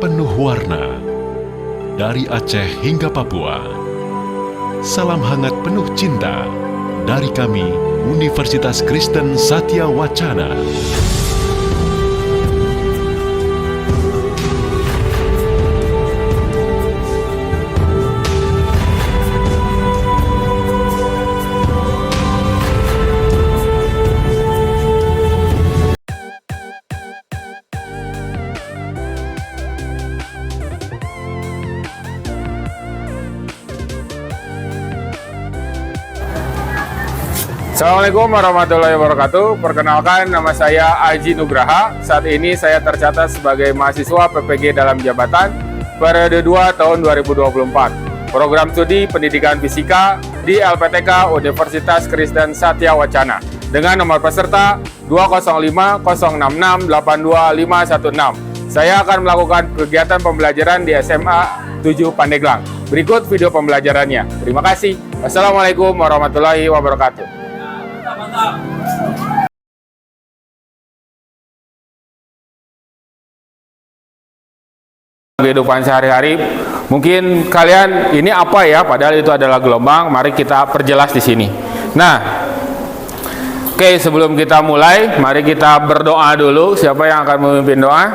penuh warna. Dari Aceh hingga Papua, salam hangat penuh cinta dari kami, Universitas Kristen Satya Wacana. Assalamualaikum warahmatullahi wabarakatuh. Perkenalkan, nama saya Aji Nugraha. Saat ini saya tercatat sebagai mahasiswa PPG dalam jabatan periode 2 tahun 2024. Program studi pendidikan fisika di LPTK Universitas Kristen Satya Wacana dengan nomor peserta 20506682516. Saya akan melakukan kegiatan pembelajaran di SMA 7 Pandeglang. Berikut video pembelajarannya. Terima kasih. Wassalamualaikum warahmatullahi wabarakatuh. Kehidupan sehari-hari, mungkin kalian ini apa ya? Padahal itu adalah gelombang. Mari kita perjelas di sini. Nah, oke, sebelum kita mulai, mari kita berdoa dulu. Siapa yang akan memimpin doa?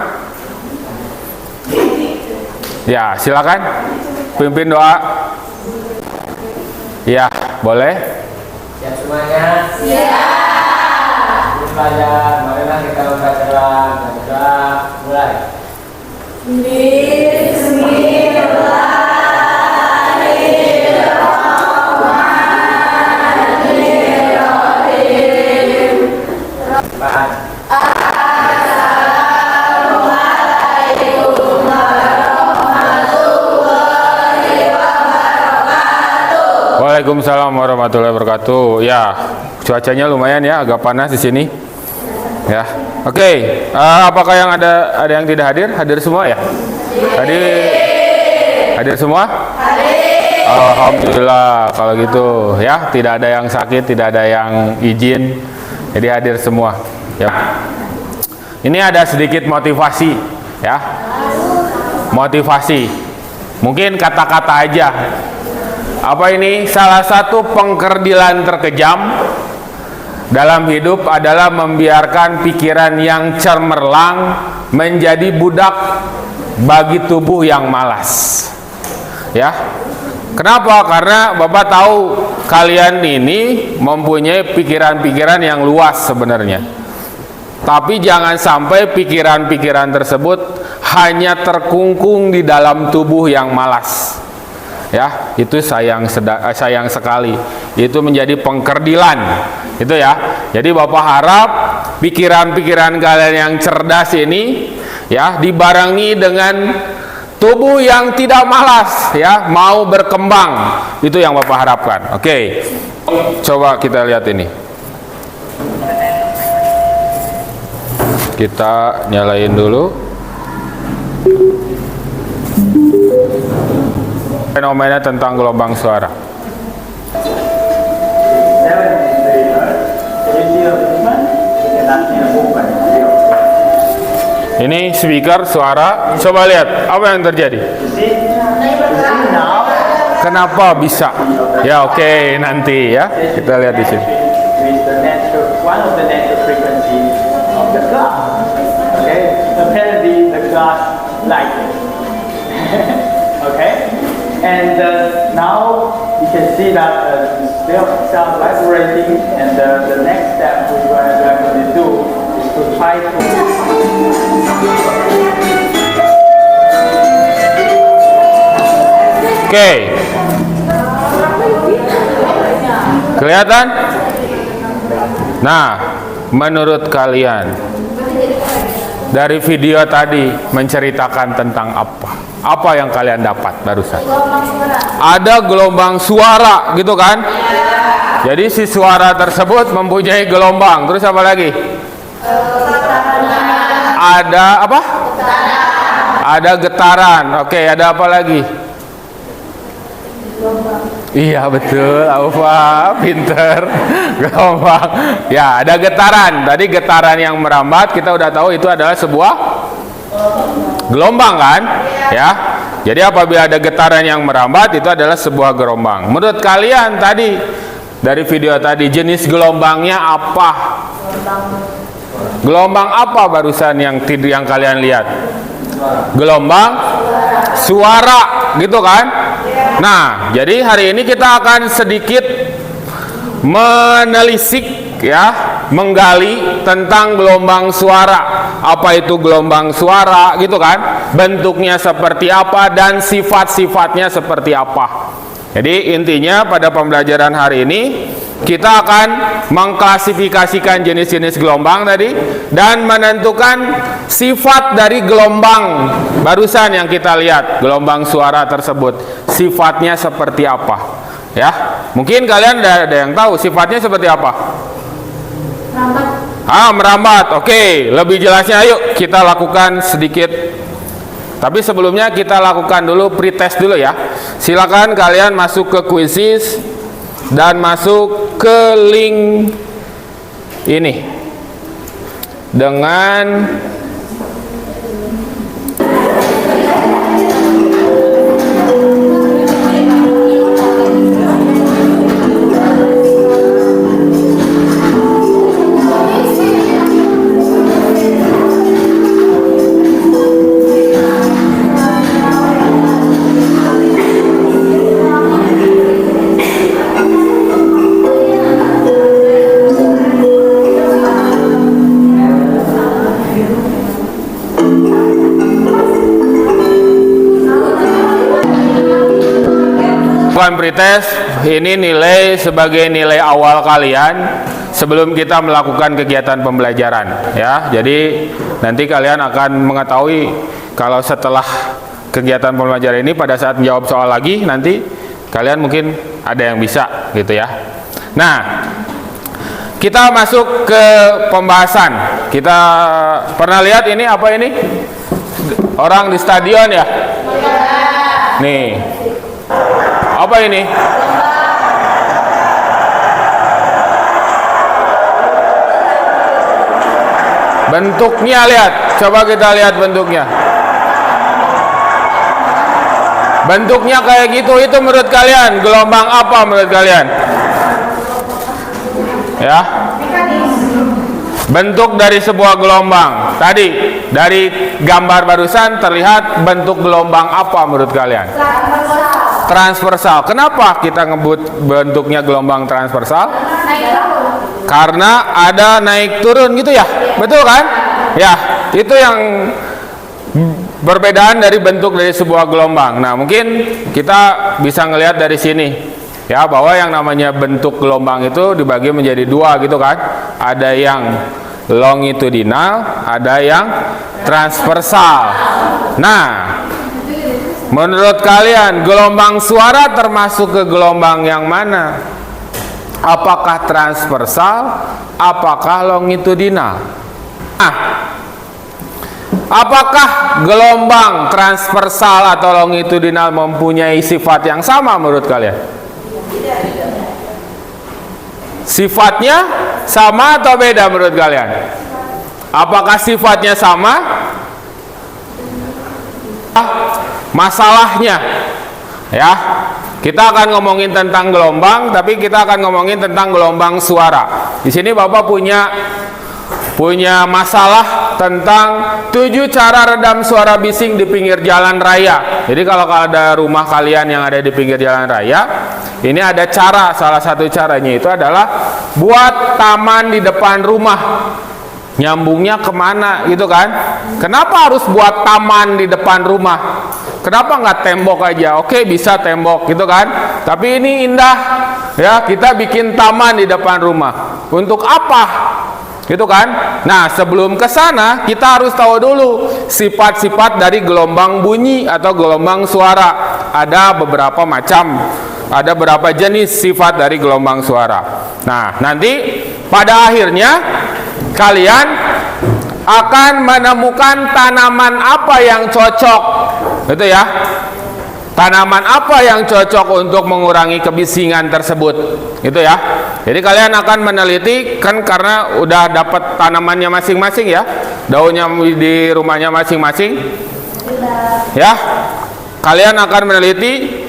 Ya, silakan pimpin doa. Ya, boleh. Siap semuanya? Siap. Belajar, marilah kita membaca mulai. Bismillahirrahmanirrahim. Waalaikumsalam warahmatullahi wabarakatuh. Ya, cuacanya lumayan ya, agak panas di sini. Ya, oke. Apakah yang ada yang tidak hadir? Hadir semua ya? Hadir semua? Alhamdulillah kalau gitu ya. Tidak ada yang sakit, tidak ada yang izin. Jadi hadir semua. Ya. Ini ada sedikit motivasi, ya. Motivasi. Mungkin kata-kata aja. Apa ini? Salah satu pengkerdilan terkejam dalam hidup adalah membiarkan pikiran yang cemerlang menjadi budak bagi tubuh yang malas. Ya. Kenapa? Karena Bapak tahu kalian ini mempunyai pikiran-pikiran yang luas sebenarnya. Tapi jangan sampai pikiran-pikiran tersebut hanya terkungkung di dalam tubuh yang malas. Ya, itu sayang sekali. Itu menjadi pengkerdilan. Itu ya. Jadi Bapak harap pikiran-pikiran kalian yang cerdas ini ya dibarengi dengan tubuh yang tidak malas ya, mau berkembang. Itu yang Bapak harapkan. Oke. Coba kita lihat ini. Kita nyalain dulu. Fenomena tentang gelombang suara. Ini speaker suara. Coba lihat apa yang terjadi. Kenapa bisa? Ya, oke, nanti ya kita lihat di sini. And now you can see that still vibrating, and the next step we are going to do is to try to. Oke. Kelihatan? Nah, menurut kalian dari video tadi menceritakan tentang apa? Apa yang kalian dapat barusan? Ada gelombang suara gitu kan? Jadi si suara tersebut mempunyai gelombang. Terus apa lagi? Ada apa? Ada getaran. Oke, ada apa lagi? Iya betul, Aufa, pinter. Gelombang. Ya, ada getaran. Tadi getaran yang merambat, kita udah tahu itu adalah sebuah Gelombang kan? Ya. Jadi apabila ada getaran yang merambat itu adalah sebuah gelombang. Menurut kalian tadi dari video tadi jenis gelombangnya apa? Gelombang apa barusan yang kalian lihat? Gelombang suara, gitu kan? Nah, jadi hari ini kita akan sedikit menelisik ya, menggali tentang gelombang suara. Apa itu gelombang suara, gitu kan? Bentuknya seperti apa dan sifat-sifatnya seperti apa. Jadi intinya pada pembelajaran hari ini kita akan mengklasifikasikan jenis-jenis gelombang tadi dan menentukan sifat dari gelombang barusan yang kita lihat, gelombang suara tersebut. Sifatnya seperti apa? Ya, mungkin kalian ada yang tahu sifatnya seperti apa? Merambat. Oke, lebih jelasnya yuk kita lakukan sedikit. Tapi sebelumnya kita lakukan dulu pretest dulu ya. Silakan kalian masuk ke Quizizz dan masuk ke link ini dengan pretest. Ini nilai sebagai nilai awal kalian sebelum kita melakukan kegiatan pembelajaran ya. Jadi nanti kalian akan mengetahui kalau setelah kegiatan pembelajaran ini pada saat menjawab soal lagi nanti kalian mungkin ada yang bisa gitu ya. Nah, kita masuk ke pembahasan. Kita pernah lihat ini apa ini? Orang di stadion ya? Nih. Apa ini? Bentuknya lihat. Coba kita lihat bentuknya. Bentuknya kayak gitu. Itu menurut kalian gelombang apa menurut kalian? Ya. Bentuk dari sebuah gelombang. Tadi dari gambar barusan terlihat bentuk gelombang apa menurut kalian? Transversal. Kenapa kita ngebut bentuknya gelombang transversal? Karena ada naik turun gitu ya, betul kan? Ya, itu yang perbedaan dari bentuk dari sebuah gelombang. Nah, mungkin kita bisa ngelihat dari sini ya, bahwa yang namanya bentuk gelombang itu dibagi menjadi dua gitu kan? Ada yang longitudinal, ada yang transversal. Nah, menurut kalian gelombang suara termasuk ke gelombang yang mana? Apakah transversal? Apakah longitudinal? Nah, apakah gelombang transversal atau longitudinal mempunyai sifat yang sama menurut kalian? Sifatnya sama atau beda menurut kalian? Apakah sifatnya sama? Masalahnya ya, kita akan ngomongin tentang gelombang, tapi kita akan ngomongin tentang gelombang suara. Di sini Bapak punya masalah tentang 7 cara redam suara bising di pinggir jalan raya. Jadi kalau ada rumah kalian yang ada di pinggir jalan raya, ini ada cara, salah satu caranya itu adalah buat taman di depan rumah. Nyambungnya kemana gitu kan? Kenapa harus buat taman di depan rumah? Kenapa nggak tembok aja? Oke, bisa tembok gitu kan? Tapi ini indah ya, kita bikin taman di depan rumah. Untuk apa? Gitu kan? Nah, sebelum ke sana kita harus tahu dulu sifat-sifat dari gelombang bunyi atau gelombang suara. Ada beberapa macam, ada beberapa jenis sifat dari gelombang suara. Nah, nanti pada akhirnya kalian akan menemukan tanaman apa yang cocok, gitu ya. Tanaman apa yang cocok untuk mengurangi kebisingan tersebut, gitu ya. Jadi kalian akan meneliti kan, karena udah dapat tanamannya masing-masing ya. daunnya di rumahnya masing-masing? Ya, kalian akan meneliti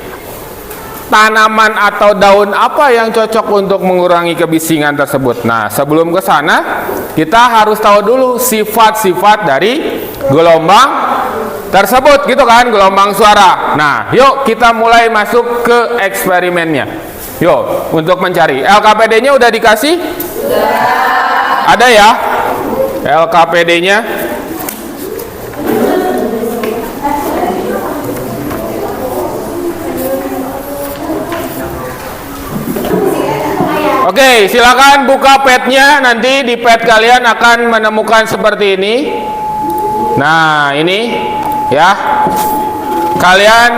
tanaman atau daun apa yang cocok untuk mengurangi kebisingan tersebut. Nah, sebelum ke sana, kita harus tahu dulu sifat-sifat dari gelombang tersebut, gitu kan, gelombang suara. Nah, yuk kita mulai masuk ke eksperimennya. Yuk, untuk mencari. LKPD-nya udah dikasih? Sudah. Ada ya? LKPD-nya. Oke, silakan buka padnya. Nanti di pad kalian akan menemukan seperti ini. Nah, ini ya. Kalian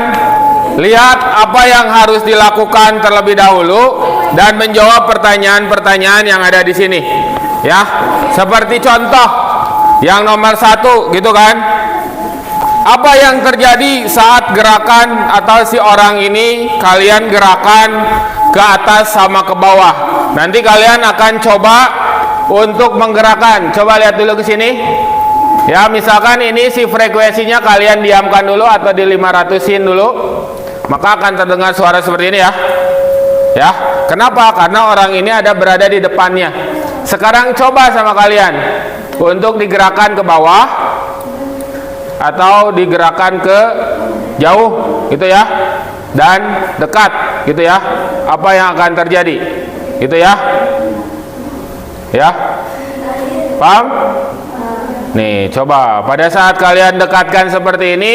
lihat apa yang harus dilakukan terlebih dahulu dan menjawab pertanyaan-pertanyaan yang ada di sini. Ya, seperti contoh yang nomor 1, gitu kan? Apa yang terjadi saat gerakan atau si orang ini kalian gerakan ke atas sama ke bawah? Nanti kalian akan coba untuk menggerakkan. Coba lihat dulu ke sini. Ya, misalkan ini si frekuensinya kalian diamkan dulu atau di 500-in dulu. Maka akan terdengar suara seperti ini ya. Ya, kenapa? Karena orang ini berada di depannya. Sekarang coba sama kalian untuk digerakkan ke bawah atau digerakkan ke jauh, gitu ya, dan dekat, gitu ya. Apa yang akan terjadi? Gitu ya. Ya. Paham? Nih, coba pada saat kalian dekatkan seperti ini,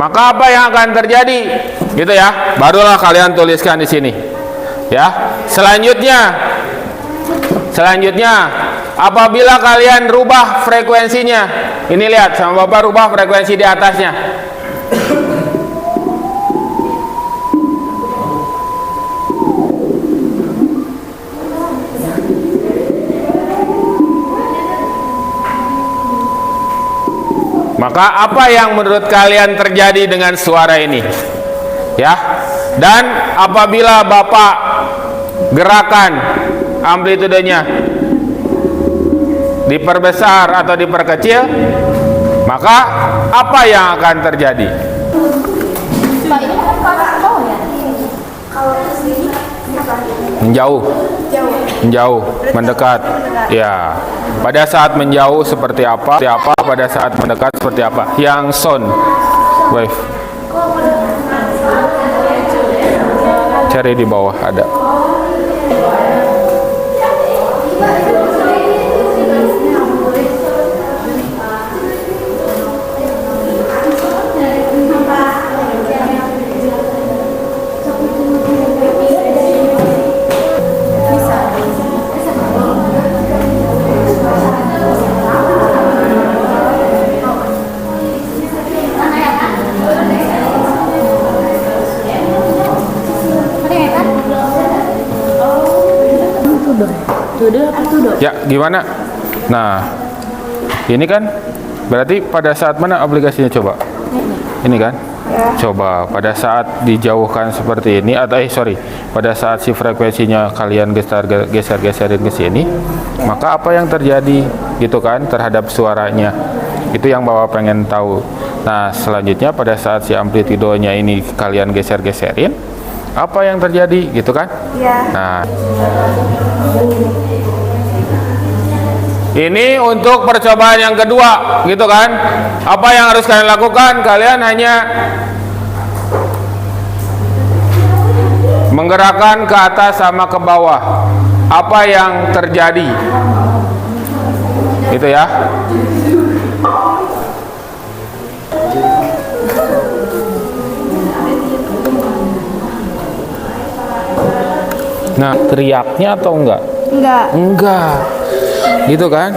maka apa yang akan terjadi? Gitu ya. Barulah kalian tuliskan di sini. Ya. Selanjutnya, apabila kalian rubah frekuensinya, ini lihat sama Bapak, rubah frekuensi di atasnya. Maka apa yang menurut kalian terjadi dengan suara ini? Ya. Dan apabila Bapak gerakan amplitudenya diperbesar atau diperkecil, maka apa yang akan terjadi? Pak, ini kan ke atas ke bawah ya? Kalau ke sini Menjauh, mendekat. Ya. Pada saat menjauh seperti apa? Pada saat mendekat seperti apa? Yang sound wave. Cari di bawah ada. Ya, gimana? Nah, ini kan berarti pada saat mana aplikasinya, coba? Ini kan? Coba pada saat dijauhkan seperti ini atau pada saat si frekuensinya kalian geser-geserin ke sini, maka apa yang terjadi gitu kan terhadap suaranya? Itu yang Bapak pengen tahu. Nah, selanjutnya pada saat si amplitudonya ini kalian geser-geserin, apa yang terjadi gitu kan? ya. Nah, ini untuk percobaan yang kedua, gitu kan? Apa yang harus kalian lakukan? Kalian hanya menggerakkan ke atas sama ke bawah. Apa yang terjadi? Gitu ya. Nah, teriaknya atau enggak? Enggak. Gitu kan?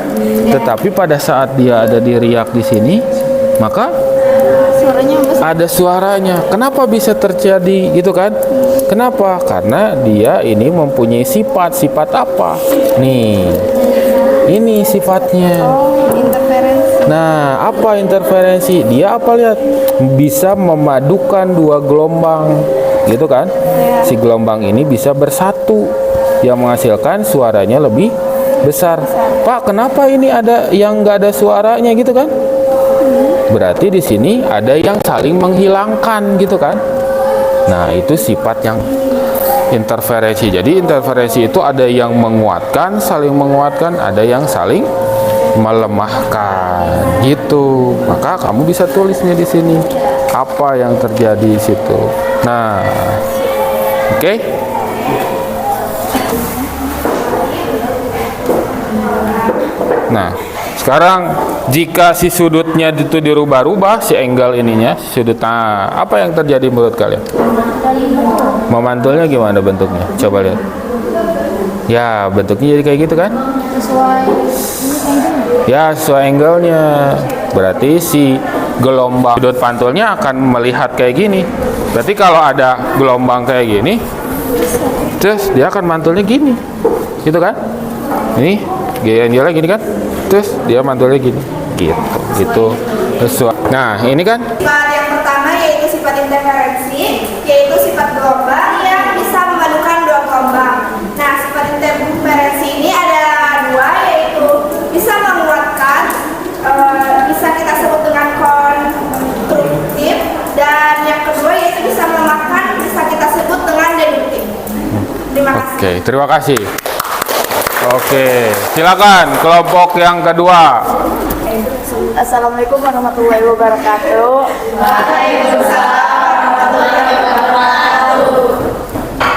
Tetapi pada saat dia ada di riak di sini, maka Suaranya besar. ada suaranya. Kenapa bisa terjadi gitu kan? Kenapa? Karena dia ini mempunyai sifat apa? Nih. Ini sifatnya. Interferensi. Nah, apa interferensi? Dia apa, lihat? Bisa memadukan dua gelombang. Gitu kan? Si gelombang ini bisa bersatu yang menghasilkan suaranya lebih besar. Pak, kenapa ini ada yang nggak ada suaranya gitu kan? Berarti di sini ada yang saling menghilangkan gitu kan? Nah, itu sifat yang interferensi. Jadi interferensi itu ada yang menguatkan, saling menguatkan, ada yang saling melemahkan gitu. Maka kamu bisa tulisnya di sini apa yang terjadi di situ. Nah, oke. Nah, sekarang jika si sudutnya itu dirubah-rubah, si angle ininya, si sudut, nah, apa yang terjadi menurut kalian? Memantulnya gimana bentuknya? Coba lihat. Ya, bentuknya jadi kayak gitu kan? Sesuai Ya, sesuai angle-nya. Berarti si gelombang sudut pantulnya akan melihat kayak gini. Berarti kalau ada gelombang kayak gini, terus dia akan mantulnya gini. Gitu kan? Ini gaya gini kan? Terus dia mantulnya gini. Gitu. Itu sesuai. Nah, ini kan Sifat yang pertama yaitu sifat interferensi, yaitu sifat gelombang yang bisa memadukan dua gelombang. Nah, sifat interferensi ini ada dua, yaitu bisa menguatkan, bisa kita sebut dengan konstruktif, dan yang kedua yaitu bisa melemahkan, bisa kita sebut dengan deduktif. Terima kasih. Oke, terima kasih. Oke, silakan kelompok yang kedua. Assalamualaikum warahmatullahi wabarakatuh.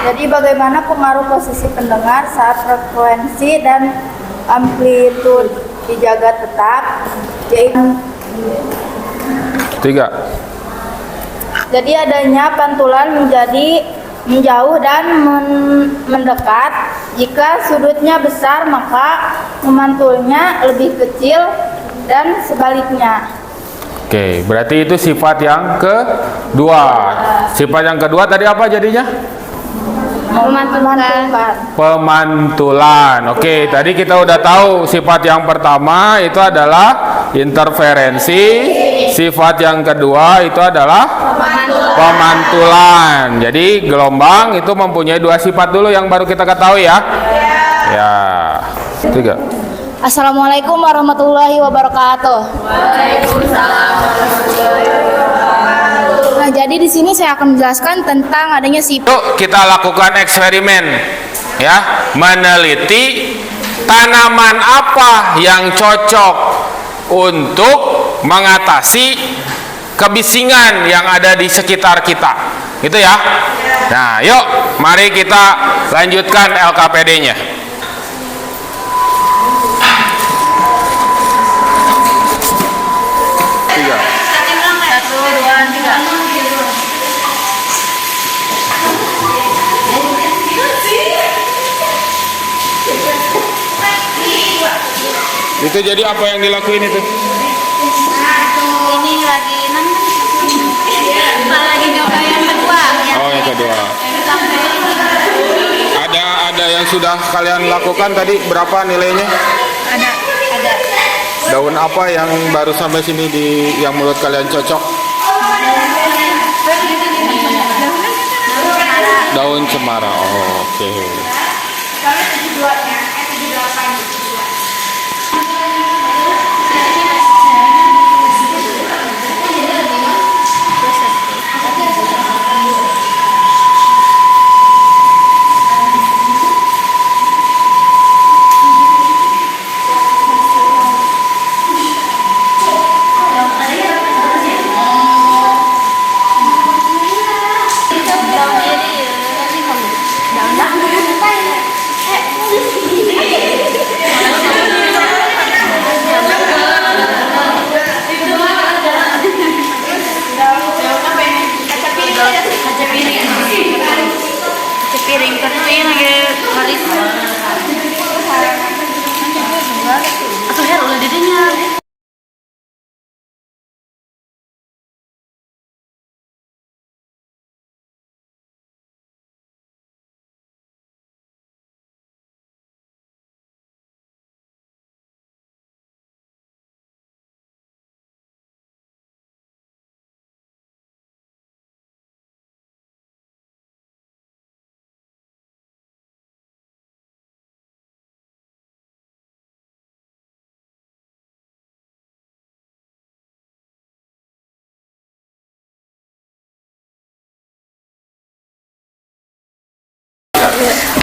Jadi bagaimana pengaruh posisi pendengar saat frekuensi dan amplitude dijaga tetap? Yaitu Tiga. jadi adanya pantulan menjadi menjauh dan mendekat. Jika sudutnya besar maka memantulnya lebih kecil dan sebaliknya. Oke, berarti itu sifat yang kedua. Sifat yang kedua tadi apa jadinya? Memantulkan. Pemantulan. Oke, tadi kita udah tahu sifat yang pertama itu adalah interferensi. Sifat yang kedua itu adalah pemantulan. Jadi gelombang itu mempunyai dua sifat dulu yang baru kita ketahui ya. Ya. Tiga. Assalamualaikum warahmatullahi wabarakatuh. Nah, jadi di sini saya akan menjelaskan tentang adanya sifat. Yuk kita lakukan eksperimen ya, meneliti tanaman apa yang cocok untuk mengatasi kebisingan yang ada di sekitar kita. Gitu ya. Nah, yuk mari kita lanjutkan LKPD-nya. Tiga. Itu jadi apa yang dilakuin itu? Ini lagi lagi nyoba yang kedua. Oh, yang kedua. Ada yang sudah kalian lakukan tadi, berapa nilainya? Ada. Daun apa yang baru sampai sini yang menurut kalian cocok? Daun cemara. Oh, oke. Soalnya 72-nya, 78. Piring kecil lagi haris. Atau her udah didinya.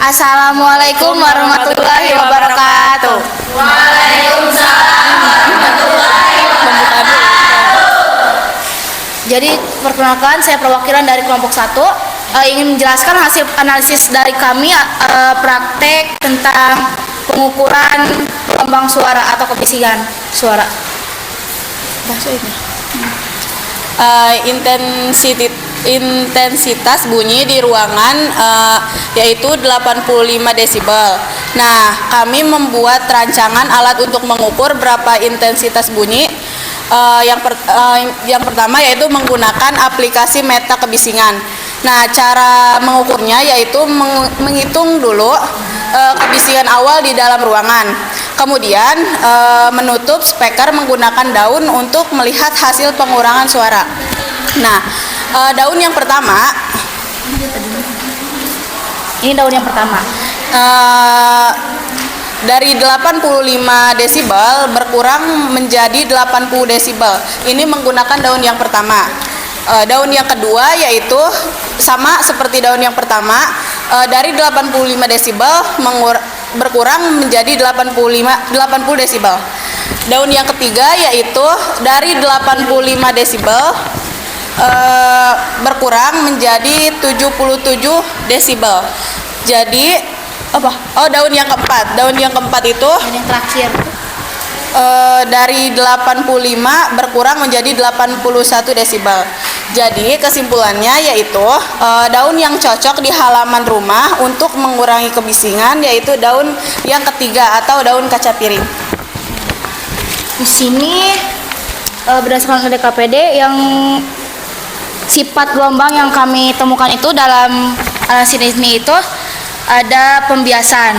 Assalamualaikum warahmatullahi wabarakatuh. Waalaikumsalam warahmatullahi wabarakatuh. Jadi perkenalkan, saya perwakilan dari kelompok 1 ingin menjelaskan hasil analisis dari kami praktek tentang pengukuran gelombang suara atau kebisingan suara. Bahasa ini. Intensitas bunyi di ruangan yaitu 85 desibel. Nah, kami membuat rancangan alat untuk mengukur berapa intensitas bunyi. Yang pertama yaitu menggunakan aplikasi meta kebisingan. Nah, cara mengukurnya yaitu menghitung dulu kebisingan awal di dalam ruangan. Kemudian menutup speaker menggunakan daun untuk melihat hasil pengurangan suara. Nah, daun yang pertama. Ini daun yang pertama. Dari 85 desibel berkurang menjadi 80 desibel. Ini menggunakan daun yang pertama. Daun yang kedua yaitu sama seperti daun yang pertama, dari 85 desibel berkurang menjadi 80 desibel. Daun yang ketiga yaitu dari 85 desibel berkurang menjadi 77 desibel. Jadi daun yang keempat. Daun yang keempat itu Yang terakhir. dari 85 berkurang menjadi 81 desibel. Jadi kesimpulannya yaitu daun yang cocok di halaman rumah untuk mengurangi kebisingan yaitu daun yang ketiga atau daun kaca piring. Di sini berdasarkan DKPD yang sifat gelombang yang kami temukan itu dalam analisis ini itu ada pembiasan.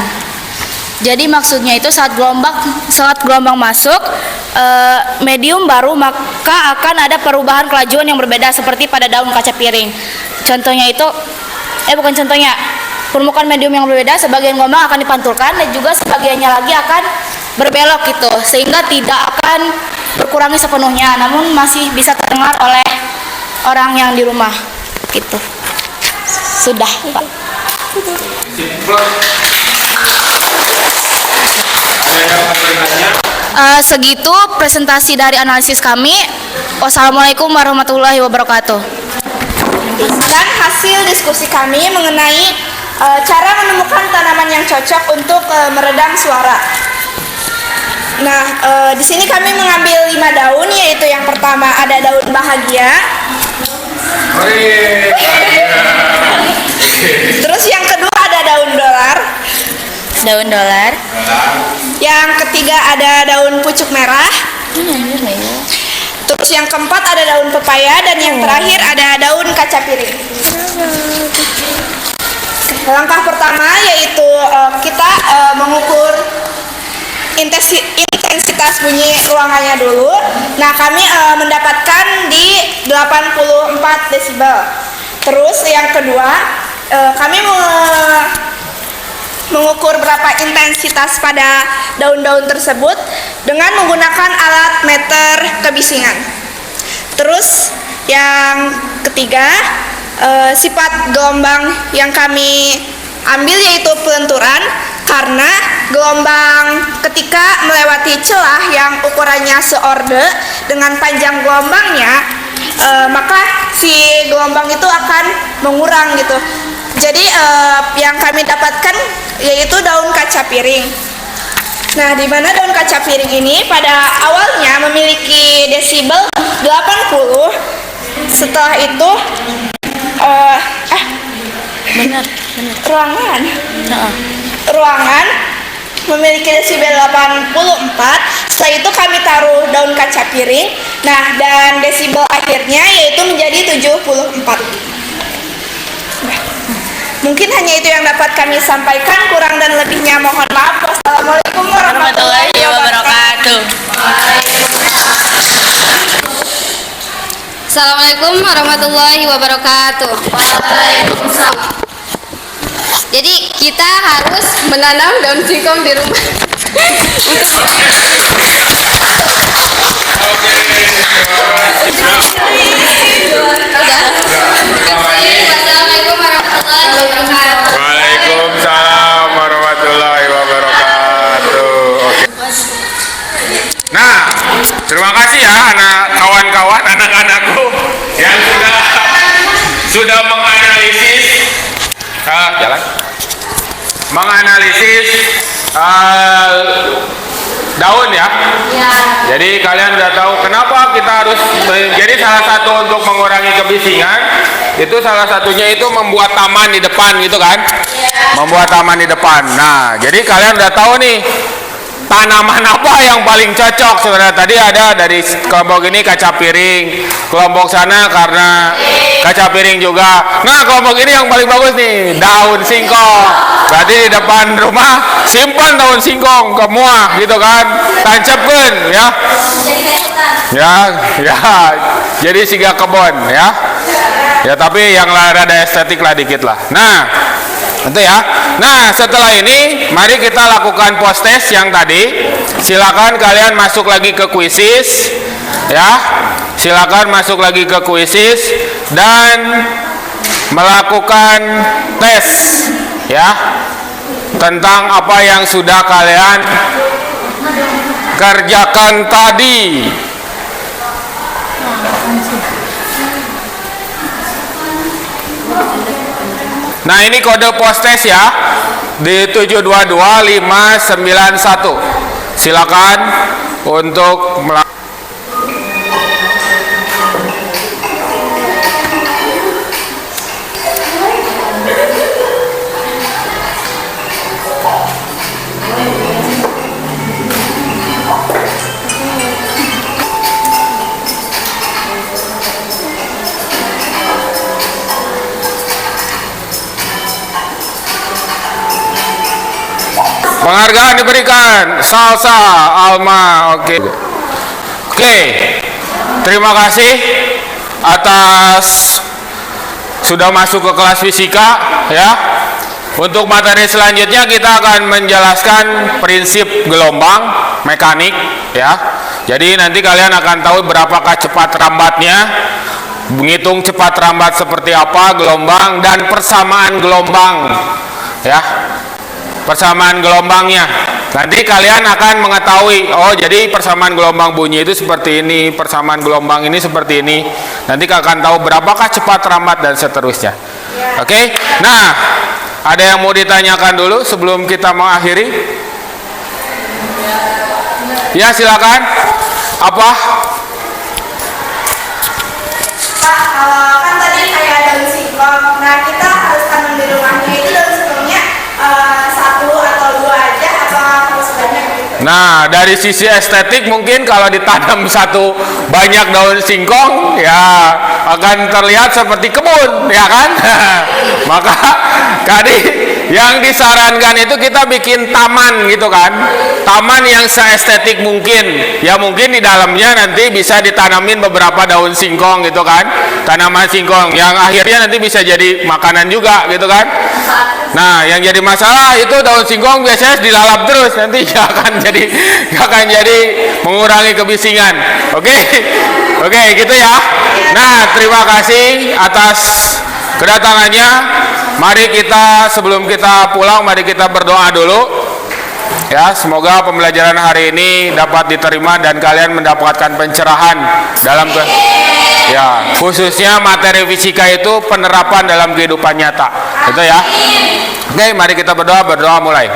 Jadi maksudnya itu saat gelombang masuk medium baru maka akan ada perubahan kelajuan yang berbeda seperti pada daun kaca piring. Contohnya itu permukaan medium yang berbeda, sebagian gelombang akan dipantulkan dan juga sebagiannya lagi akan berbelok gitu, sehingga tidak akan berkurangi sepenuhnya, namun masih bisa terdengar oleh orang yang di rumah gitu. Sudah, Pak. Segitu presentasi dari analisis kami. Wassalamualaikum warahmatullahi wabarakatuh. Dan hasil diskusi kami mengenai cara menemukan tanaman yang cocok untuk meredam suara. Nah, di sini kami mengambil 5 daun, yaitu yang pertama ada daun bahagia. Terus yang kedua ada daun dolar. Daun dolar. Yang ketiga ada daun pucuk merah. Terus yang keempat ada daun pepaya dan yang terakhir ada daun kaca piring. Langkah pertama yaitu kita mengukur intensitas bunyi ruangannya dulu. Nah, kami mendapatkan di 84 desibel. Terus yang kedua kami mengukur berapa intensitas pada daun-daun tersebut dengan menggunakan alat meter kebisingan. Terus yang ketiga, sifat gelombang yang kami ambil yaitu pelenturan, karena gelombang ketika melewati celah yang ukurannya seorde dengan panjang gelombangnya, maka si gelombang itu akan mengurang gitu. Jadi yang kami dapatkan yaitu daun kaca piring. Nah, di mana daun kaca piring ini pada awalnya memiliki desibel 80. Setelah itu ruangan memiliki desibel 84. Setelah itu kami taruh daun kaca piring. Nah, dan desibel akhirnya yaitu menjadi 74. Mungkin hanya itu yang dapat kami sampaikan, kurang dan lebihnya mohon maaf. Wassalamualaikum warahmatullahi wabarakatuh. Assalamualaikum warahmatullahi wabarakatuh. Waalaikumsalam. Jadi kita harus menanam daun singkong di rumah. Assalamualaikum warahmatullahi wabarakatuh. Waalaikumsalam. sudah menganalisis daun ya. Jadi kalian udah tahu kenapa kita harus. Jadi salah satu untuk mengurangi kebisingan itu salah satunya itu membuat taman di depan gitu kan? Membuat taman di depan. Nah, jadi kalian udah tahu nih tanaman apa yang paling cocok sebenarnya. Tadi ada dari kelompok ini kaca piring, kelompok sana karena kaca piring juga. Nah, kelompok ini yang paling bagus nih, daun singkong. Berarti di depan rumah simpan daun singkong semua gitu kan, tancapkan ya. Ya, jadi siga kebon ya. Ya tapi yang rada estetik lah dikit lah. Nah, itu ya. Nah, setelah ini mari kita lakukan post test yang tadi. Silakan kalian masuk lagi ke kuisis ya. Silakan masuk lagi ke kuisis dan melakukan tes ya tentang apa yang sudah kalian kerjakan tadi. Nah, ini kode post test ya di 722591. Silakan untuk penghargaan diberikan Salsa Alma. Oke. Terima kasih atas sudah masuk ke kelas fisika ya. Untuk materi selanjutnya kita akan menjelaskan prinsip gelombang mekanik ya. Jadi nanti kalian akan tahu berapakah cepat rambatnya, menghitung cepat rambat seperti apa gelombang dan persamaan gelombang ya. Persamaan gelombangnya. Nanti kalian akan mengetahui, oh jadi persamaan gelombang bunyi itu seperti ini, persamaan gelombang ini seperti ini. Nanti akan tahu berapakah cepat rambat dan seterusnya. Oke? Nah, ada yang mau ditanyakan dulu sebelum kita mengakhiri? Ya, silakan. Apa? Pak, kan tadi kayak daun singkong. Nah, kita harus tanam di rumahnya itu daun singkongnya satu atau dua aja atau harus banyak gitu? Nah, dari sisi estetik mungkin kalau ditanam satu banyak daun singkong ya akan terlihat seperti kebun, ya kan? Maka tadi yang disarankan itu kita bikin taman gitu kan, taman yang seestetik mungkin. Ya mungkin di dalamnya nanti bisa ditanamin beberapa daun singkong gitu kan, tanaman singkong yang akhirnya nanti bisa jadi makanan juga gitu kan. Nah, yang jadi masalah itu daun singkong biasanya dilalap terus, nanti akan jadi mengurangi kebisingan. Oke, gitu ya. Nah, terima kasih atas kedatangannya. Mari kita sebelum kita pulang, mari kita berdoa dulu. Ya, semoga pembelajaran hari ini dapat diterima dan kalian mendapatkan pencerahan dalam ya, khususnya materi fisika itu penerapan dalam kehidupan nyata. Itu ya. Oke, mari kita berdoa mulai.